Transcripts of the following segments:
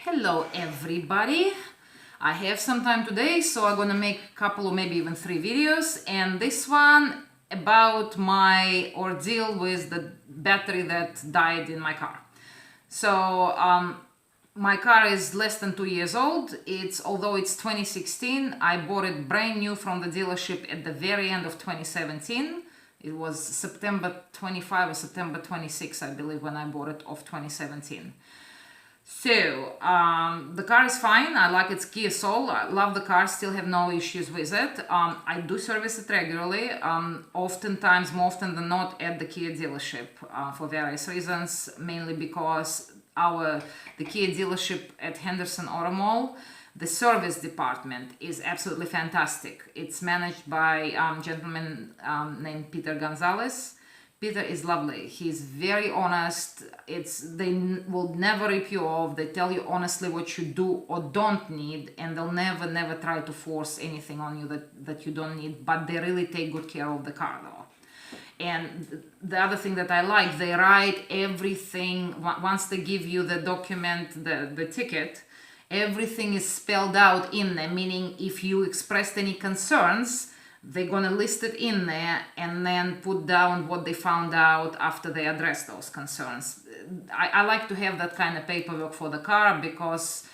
Hello everybody. I have some time today, so I'm gonna make a couple or maybe even 3 videos, and this one about my ordeal with the battery that died in my car. So my car is less than 2 years old. Although it's 2016, I bought it brand new from the dealership at the very end of 2017. It was September 25 or September 26, I believe, when I bought it of 2017. So the car is fine. I like its Kia Soul. I love the car, still have no issues with it. I do service it regularly, oftentimes, more often than not, at the Kia dealership for various reasons, mainly because the Kia dealership at Henderson Auto Mall, the service department is absolutely fantastic. It's managed by a gentleman named Peter Gonzalez. Peter is lovely. He's very honest. They will never rip you off. They tell you honestly what you do or don't need, and they'll never try to force anything on you that you don't need, but they really take good care of the car though. And the other thing that I like, they write everything. Once they give you the document, the ticket, everything is spelled out in there, meaning if you expressed any concerns, they're gonna list it in there and then put down what they found out after they address those concerns. I like to have that kind of paperwork for the car, because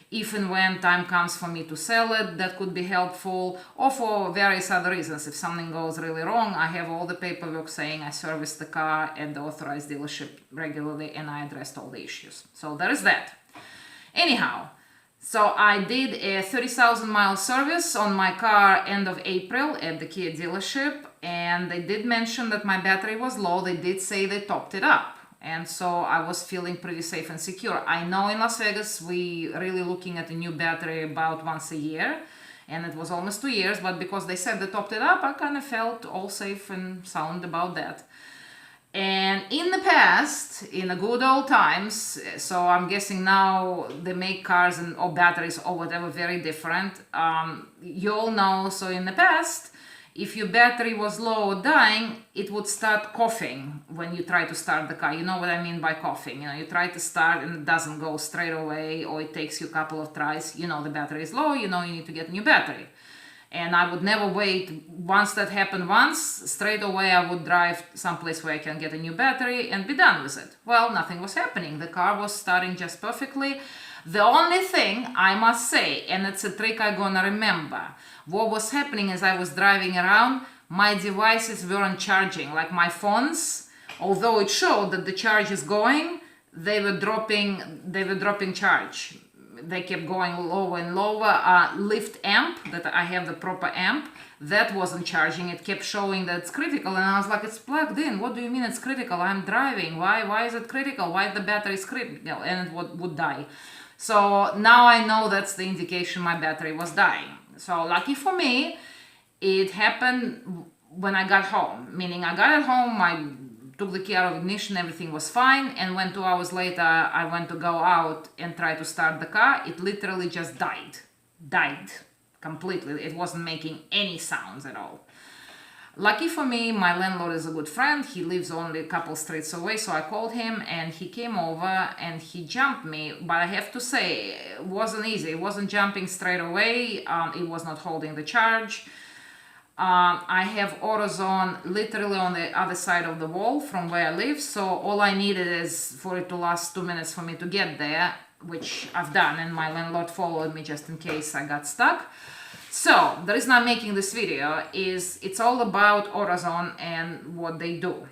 if and when time comes for me to sell it, that could be helpful, or for various other reasons. If something goes really wrong, I have all the paperwork saying I serviced the car at the authorized dealership regularly and I addressed all the issues. So there is that. Anyhow, so I did a 30,000 mile service on my car end of April at the Kia dealership, and they did mention that my battery was low. They did say they topped it up, and so I was feeling pretty safe and secure. I know in Las Vegas we really looking at a new battery about once a year, and it was almost 2 years, but because they said they topped it up, I kind of felt all safe and sound about that. And in the past, in the good old times, so I'm guessing now they make cars or batteries or whatever very different. You all know, so in the past, if your battery was low or dying, it would start coughing when you try to start the car. You know what I mean by coughing. You try to start and it doesn't go straight away, or it takes you a couple of tries. The battery is low, you need to get a new battery. And I would never wait. Once that happened straight away I would drive someplace where I can get a new battery and be done with it. Well, nothing was happening. The car was starting just perfectly. The only thing I must say, and it's a trick I'm gonna remember, what was happening is I was driving around, my devices weren't charging. Like my phones, although it showed that the charge is going, they were dropping charge. They kept going lower and lower. Lift amp, that I have the proper amp, that wasn't charging. It kept showing that it's critical, and I was like, it's plugged in. What do you mean it's critical? I'm driving. Why is it critical? Why the battery is critical? And it would die. So now I know that's the indication my battery was dying. So lucky for me, it happened when I got home. Meaning I got at home, I took the key out of ignition, everything was fine, and when 2 hours later I went to go out and try to start the car, it literally just died completely. It wasn't making any sounds at all. Lucky for me, my landlord is a good friend. He lives only a couple streets away, so I called him and he came over and he jumped me. But I have to say, it wasn't easy. It wasn't jumping straight away. It was not holding the charge. I have AutoZone literally on the other side of the wall from where I live, so all I needed is for it to last 2 minutes for me to get there, which I've done, and my landlord followed me just in case I got stuck. So the reason I'm making this video is it's all about AutoZone and what they do.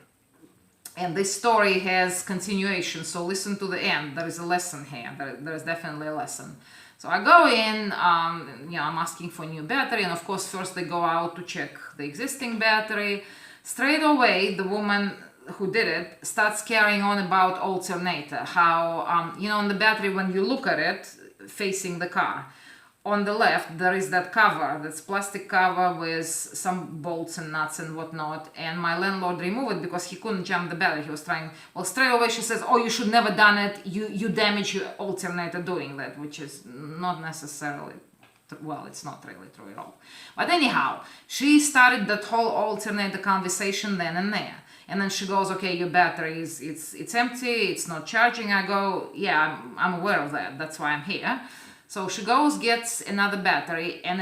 And this story has continuation, so listen to the end. There is a lesson here. There is definitely a lesson. So I go in, I'm asking for a new battery, and of course first they go out to check the existing battery. Straight away, the woman who did it starts carrying on about alternator, how, on the battery, when you look at it, facing the car, on the left there is that cover, that's plastic cover with some bolts and nuts and whatnot, and my landlord removed it because he couldn't jump the battery. He was trying. Well, straight away she says, oh, you should never done it, you damage your alternator doing that, which is not necessarily, well, it's not really true at all. But anyhow, she started that whole alternator conversation then and there. And then she goes, okay, your battery is it's empty, it's not charging. I go, yeah, I'm aware of that. That's why I'm here. So she goes, gets another battery, and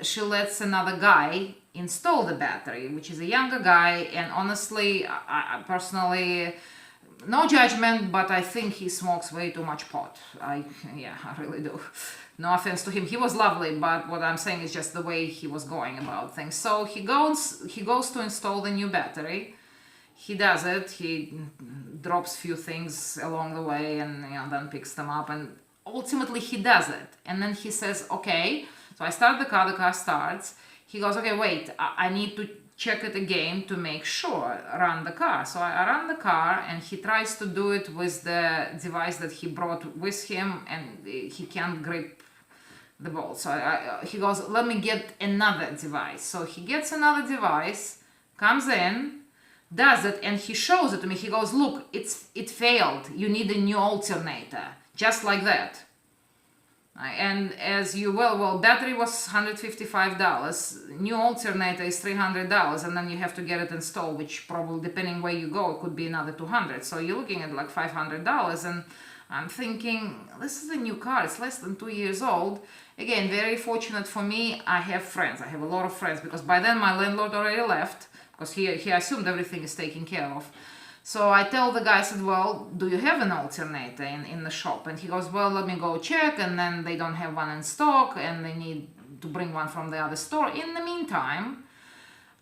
she lets another guy install the battery, which is a younger guy. And honestly, I personally, no judgment, but I think he smokes way too much pot. I really do. No offense to him, he was lovely, but what I'm saying is just the way he was going about things. So he goes to install the new battery. He does it. He drops few things along the way, and then picks them up, and ultimately he does it. And then he says, okay. So I start the car starts. He goes, okay, wait, I need to check it again to make sure, run the car. So I run the car, and he tries to do it with the device that he brought with him, and he can't grip the bolt. So he goes, let me get another device. So he gets another device, comes in, does it, and he shows it to me. He goes, look, it failed. You need a new alternator. Just like that. And as you battery was $155, new alternator is $300, and then you have to get it installed, which probably, depending where you go, it could be another $200. So you're looking at like $500, and I'm thinking, this is a new car, it's less than 2 years old. Again, very fortunate for me, I have friends, I have a lot of friends, because by then my landlord already left, because he assumed everything is taken care of. So I tell the guy, I said, well, do you have an alternator in the shop? And he goes, well, let me go check. And then they don't have one in stock, and they need to bring one from the other store. In the meantime,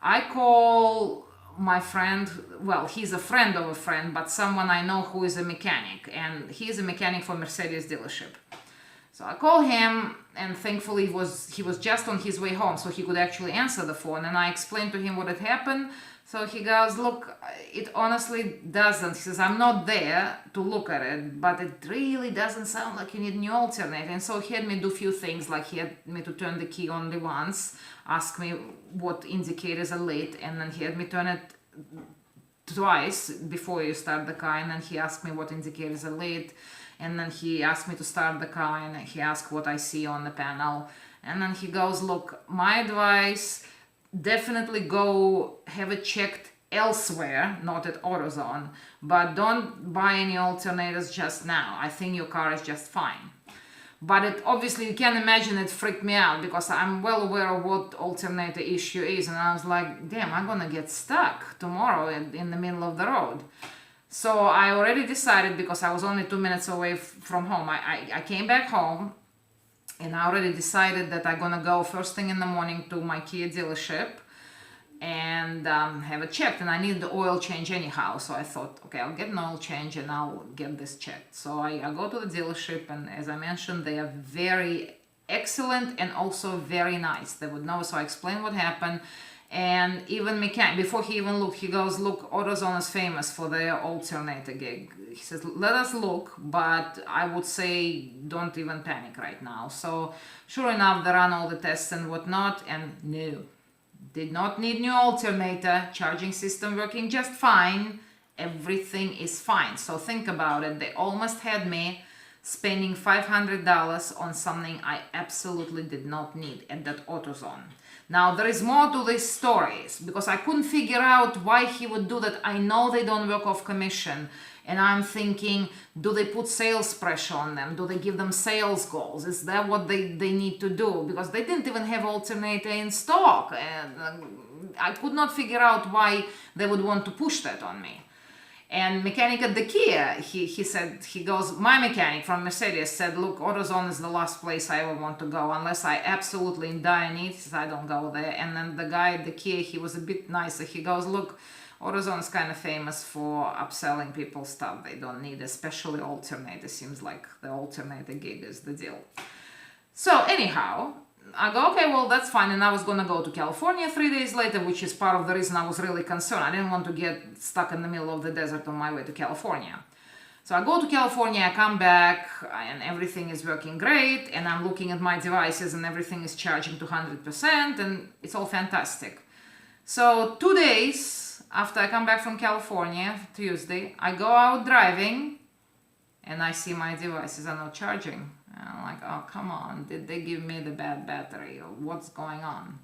I call my friend, well, he's a friend of a friend, but someone I know who is a mechanic. And he is a mechanic for Mercedes dealership. So I call him, and thankfully he was just on his way home, so he could actually answer the phone. And I explained to him what had happened. So he goes, look, it honestly doesn't. He says, I'm not there to look at it, but it really doesn't sound like you need a new alternator. And so he had me do a few things, like he had me to turn the key only once, ask me what indicators are lit, and then he had me turn it twice before you start the car, and then he asked me what indicators are lit, and then he asked me to start the car, and he asked what I see on the panel. And then he goes, look, my advice, definitely go have it checked elsewhere, not at AutoZone, but don't buy any alternators just now. I think your car is just fine. But it obviously, you can imagine, it freaked me out, because I'm well aware of what alternator issue is, and I was like, damn, I'm gonna get stuck tomorrow in the middle of the road. So I already decided, because I was only 2 minutes away from home, I came back home, and I already decided that I'm gonna go first thing in the morning to my Kia dealership and have it checked. And I needed the oil change anyhow, so I thought, okay, I'll get an oil change and I'll get this checked. So I go to the dealership, and as I mentioned, they are very excellent and also very nice. They would know. So I explained what happened. And even mechanic, before he even looked, he goes, look, AutoZone is famous for their alternator gig. He says, let us look, but I would say don't even panic right now. So sure enough, they ran all the tests and whatnot, and no, did not need new alternator, charging system working just fine, everything is fine. So think about it, they almost had me spending $500 on something I absolutely did not need at that AutoZone. Now, there is more to these stories, because I couldn't figure out why he would do that. I know they don't work off commission, and I'm thinking, do they put sales pressure on them? Do they give them sales goals? Is that what they need to do? Because they didn't even have alternator in stock, and I could not figure out why they would want to push that on me. And mechanic at the Kia, he said, he goes, my mechanic from Mercedes said, look, AutoZone is the last place I ever want to go unless I absolutely in dire need. He says, I don't go there. And then the guy at the Kia, he was a bit nicer. He goes, look, AutoZone is kind of famous for upselling people stuff they don't need, especially alternator. Seems like the alternator gig is the deal. So anyhow, I go, okay, well, that's fine. And I was going to go to California 3 days later, which is part of the reason I was really concerned. I didn't want to get stuck in the middle of the desert on my way to California. So I go to California, I come back, and everything is working great. And I'm looking at my devices, and everything is charging to 100%, and it's all fantastic. So 2 days after I come back from California, Tuesday, I go out driving, and I see my devices are not charging. And I'm like, oh, come on, did they give me the bad battery, or what's going on?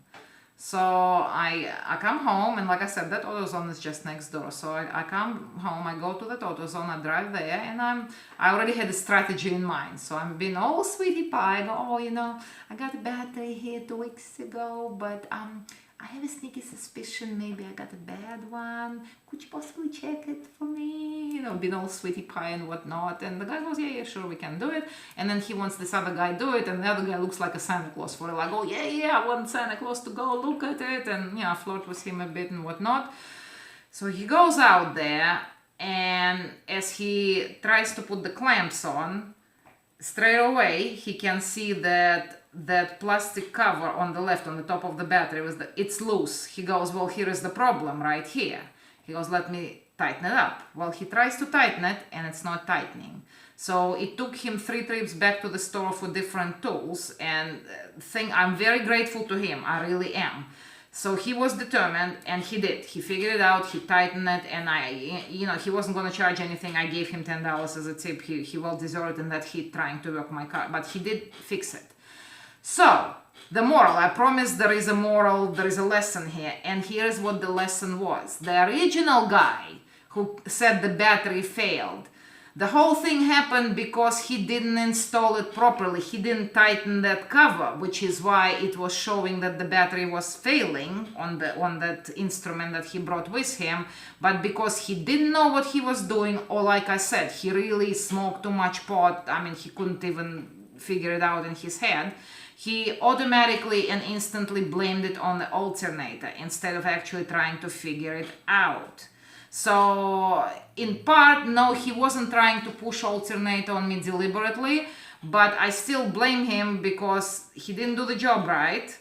So I come home, and like I said, that AutoZone is just next door. So I come home, I go to that AutoZone, I drive there, and I already had a strategy in mind. So I'm being all sweetie pie. I go, oh, you know, I got a battery here 2 weeks ago, but I have a sneaky suspicion maybe I got a bad one. Could you possibly check it for me? You know, being all sweetie pie and whatnot. And the guy goes, yeah, sure, we can do it. And then he wants this other guy do it, and the other guy looks like a Santa Claus for it. Like, oh, yeah, I want Santa Claus to go look at it, and, you know, flirt with him a bit and whatnot. So he goes out there, and as he tries to put the clamps on, straight away he can see that plastic cover on the left, on the top of the battery, it's loose. He goes, well, here is the problem right here. He goes, let me tighten it up. Well, he tries to tighten it, and it's not tightening. So it took him 3 trips back to the store for different tools, and I'm very grateful to him. I really am. So he was determined, and he did. He figured it out, he tightened it, and he wasn't going to charge anything. I gave him $10 as a tip. He well deserved in that heat trying to work my car, but he did fix it. So, the moral, I promise there is a moral, there is a lesson here, and here's what the lesson was. The original guy who said the battery failed, the whole thing happened because he didn't install it properly. He didn't tighten that cover, which is why it was showing that the battery was failing on that instrument that he brought with him. But because he didn't know what he was doing, or like I said, he really smoked too much pot. I mean, he couldn't even figure it out in his head. He automatically and instantly blamed it on the alternator instead of actually trying to figure it out. So, in part, no, he wasn't trying to push alternator on me deliberately, but I still blame him because he didn't do the job right,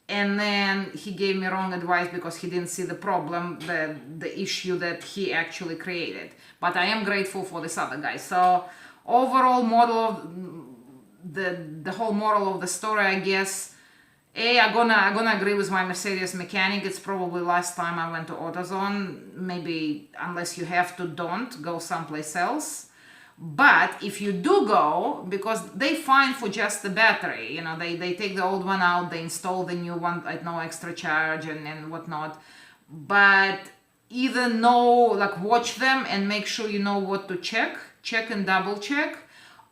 and then he gave me wrong advice because he didn't see the problem, the issue that he actually created. But I am grateful for this other guy. So, overall model of the whole moral of the story, I guess, I'm gonna agree with my Mercedes mechanic. It's probably last time I went to AutoZone. Maybe unless you have to, don't go someplace else. But if you do go, because they fine for just the battery, you know, they take the old one out, they install the new one at no extra charge and whatnot. But either watch them and make sure you know what to check and double check,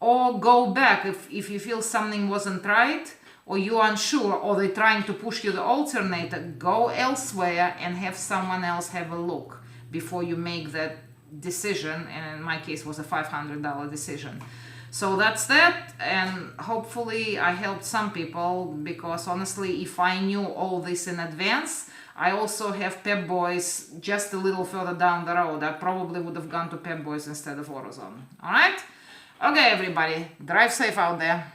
or go back if you feel something wasn't right, or you're unsure, or they're trying to push you the alternator, go elsewhere and have someone else have a look before you make that decision. And in my case was a $500 decision. So that's that, and hopefully I helped some people, because honestly, if I knew all this in advance, I also have Pep Boys just a little further down the road. I probably would have gone to Pep Boys instead of AutoZone. Alright? Okay, everybody, drive safe out there.